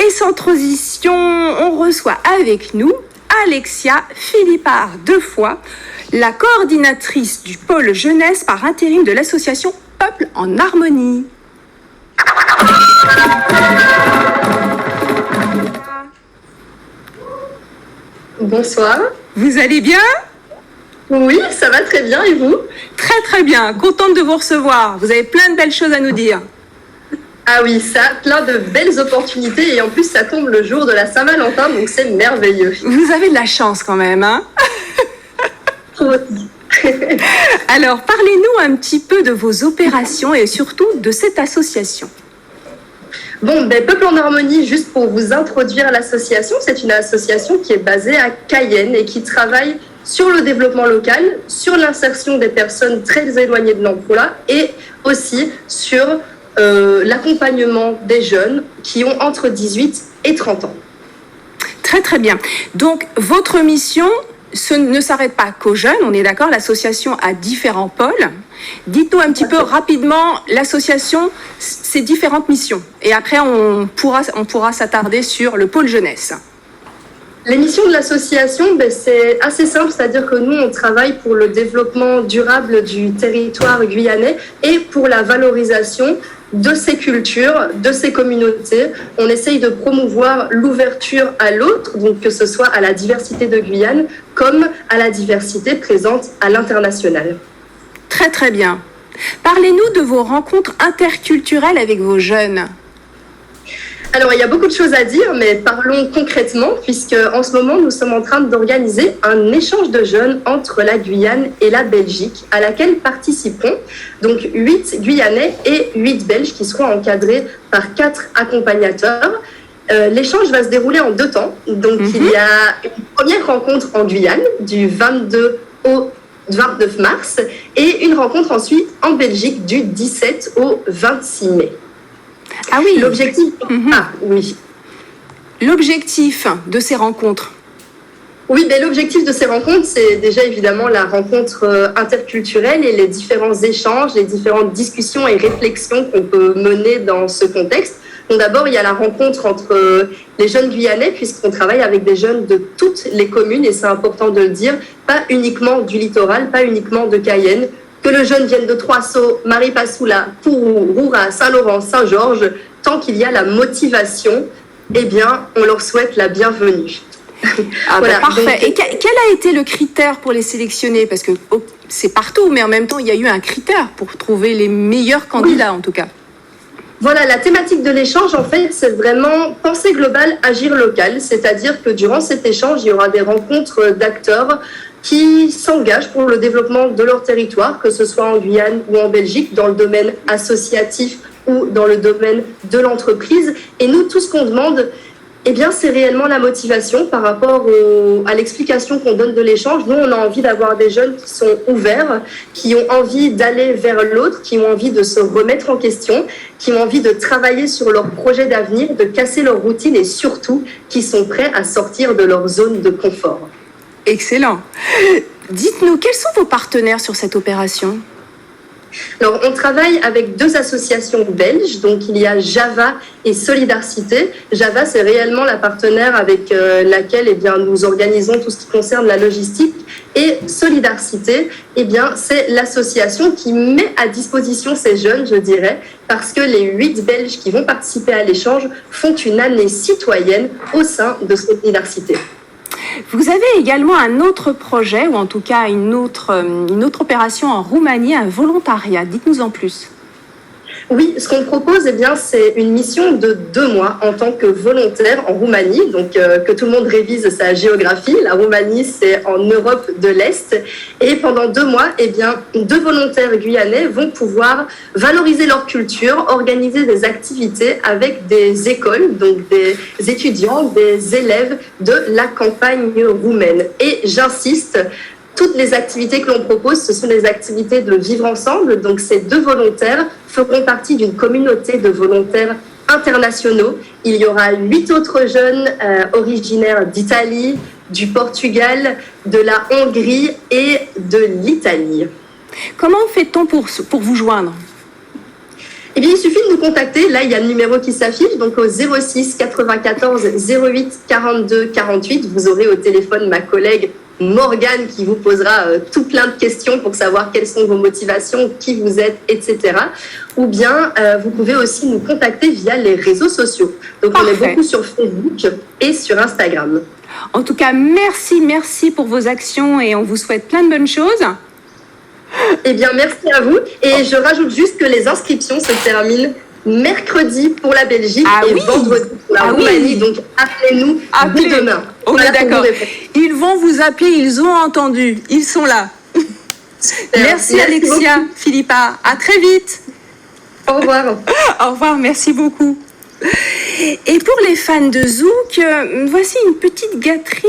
Et sans transition, on reçoit avec nous Alexia Philippard Defoy, la coordinatrice du pôle jeunesse par intérim de l'association Peuple en Harmonie. Bonsoir. Vous allez bien ? Oui, ça va très bien et vous ? Très très bien, contente de vous recevoir. Vous avez plein de belles choses à nous dire. Ah oui, ça, plein de belles opportunités et en plus ça tombe le jour de la Saint-Valentin, donc c'est merveilleux. Vous avez de la chance quand même, hein ? Alors, parlez-nous un petit peu de vos opérations et surtout de cette association. Bon, Peuple en Harmonie, juste pour vous introduire l'association, c'est une association qui est basée à Cayenne et qui travaille sur le développement local, sur l'insertion des personnes très éloignées de l'emploi et aussi sur l'accompagnement des jeunes qui ont entre 18 et 30 ans. Très très bien. Donc, votre mission ne s'arrête pas qu'aux jeunes, on est d'accord, l'association a différents pôles. Dites-nous un petit peu rapidement l'association, ses différentes missions. Et après, on pourra s'attarder sur le pôle jeunesse. Les missions de l'association, c'est assez simple, c'est-à-dire que nous, on travaille pour le développement durable du territoire guyanais et pour la valorisation de ces cultures, de ces communautés. On essaye de promouvoir l'ouverture à l'autre, donc que ce soit à la diversité de Guyane comme à la diversité présente à l'international. Très très bien. Parlez-nous de vos rencontres interculturelles avec vos jeunes. Alors, il y a beaucoup de choses à dire, mais parlons concrètement, puisque en ce moment, nous sommes en train d'organiser un échange de jeunes entre la Guyane et la Belgique, à laquelle participeront donc 8 Guyanais et 8 Belges qui seront encadrés par 4 accompagnateurs. L'échange va se dérouler en 2 temps. Donc, il y a une première rencontre en Guyane, du 22 au 29 mars, et une rencontre ensuite en Belgique, du 17 au 26 mai. Ah oui. L'objectif. Ah oui. L'objectif de ces rencontres. Oui, l'objectif de ces rencontres, c'est déjà évidemment la rencontre interculturelle et les différents échanges, les différentes discussions et réflexions qu'on peut mener dans ce contexte. Donc d'abord, il y a la rencontre entre les jeunes Guyanais, puisqu'on travaille avec des jeunes de toutes les communes, et c'est important de le dire, pas uniquement du littoral, pas uniquement de Cayenne. Que le jeune vienne de Trois-Sceaux, Maripasoula, Kourou, Roura, Saint-Laurent, Saint-Georges, tant qu'il y a la motivation, eh bien, on leur souhaite la bienvenue. Voilà, parfait. Donc, et quel a été le critère pour les sélectionner ? Parce que c'est partout, mais en même temps, il y a eu un critère pour trouver les meilleurs candidats, en tout cas. Voilà, la thématique de l'échange, en fait, c'est vraiment penser global, agir local. C'est-à-dire que durant cet échange, il y aura des rencontres d'acteurs qui s'engagent pour le développement de leur territoire, que ce soit en Guyane ou en Belgique, dans le domaine associatif ou dans le domaine de l'entreprise. Et nous, tout ce qu'on demande, eh bien, c'est réellement la motivation par rapport à l'explication qu'on donne de l'échange. Nous, on a envie d'avoir des jeunes qui sont ouverts, qui ont envie d'aller vers l'autre, qui ont envie de se remettre en question, qui ont envie de travailler sur leur projet d'avenir, de casser leur routine et surtout qui sont prêts à sortir de leur zone de confort. Excellent. Dites-nous, quels sont vos partenaires sur cette opération ? Alors, on travaille avec 2 associations belges, donc il y a Java et Solidarité. Java, c'est réellement la partenaire avec laquelle nous organisons tout ce qui concerne la logistique. Et Solidarité, c'est l'association qui met à disposition ces jeunes, je dirais, parce que les 8 Belges qui vont participer à l'échange font une année citoyenne au sein de Solidarité. Vous avez également un autre projet, ou en tout cas une autre opération en Roumanie, un volontariat. Dites-nous en plus. Oui, ce qu'on propose, c'est une mission de 2 mois en tant que volontaire en Roumanie. Donc, que tout le monde révise sa géographie. La Roumanie, c'est en Europe de l'Est. Et pendant 2 mois, 2 volontaires guyanais vont pouvoir valoriser leur culture, organiser des activités avec des écoles, donc des étudiants, des élèves de la campagne roumaine. Et j'insiste, toutes les activités que l'on propose, ce sont des activités de vivre ensemble. Donc, ces 2 volontaires feront partie d'une communauté de volontaires internationaux. Il y aura 8 autres jeunes originaires d'Italie, du Portugal, de la Hongrie et de l'Italie. Comment fait-on pour vous joindre ? Eh bien, il suffit de nous contacter. Là, il y a le numéro qui s'affiche, donc au 06 94 08 42 48. Vous aurez au téléphone ma collègue Morgane qui vous posera tout plein de questions pour savoir quelles sont vos motivations, qui vous êtes, etc. Ou bien, vous pouvez aussi nous contacter via les réseaux sociaux. Donc, Parfait. On est beaucoup sur Facebook et sur Instagram. En tout cas, merci pour vos actions et on vous souhaite plein de bonnes choses. Eh bien, merci à vous. Et je rajoute juste que les inscriptions se terminent mercredi pour la Belgique et vendredi pour la Roumanie. Donc, appelez-nous dès demain. On est d'accord. Ils vont vous appeler, ils ont entendu. Ils sont là. Merci Alexia, beaucoup. Philippa. À très vite. Au revoir. Au revoir, merci beaucoup. Et pour les fans de Zouk, voici une petite gâterie.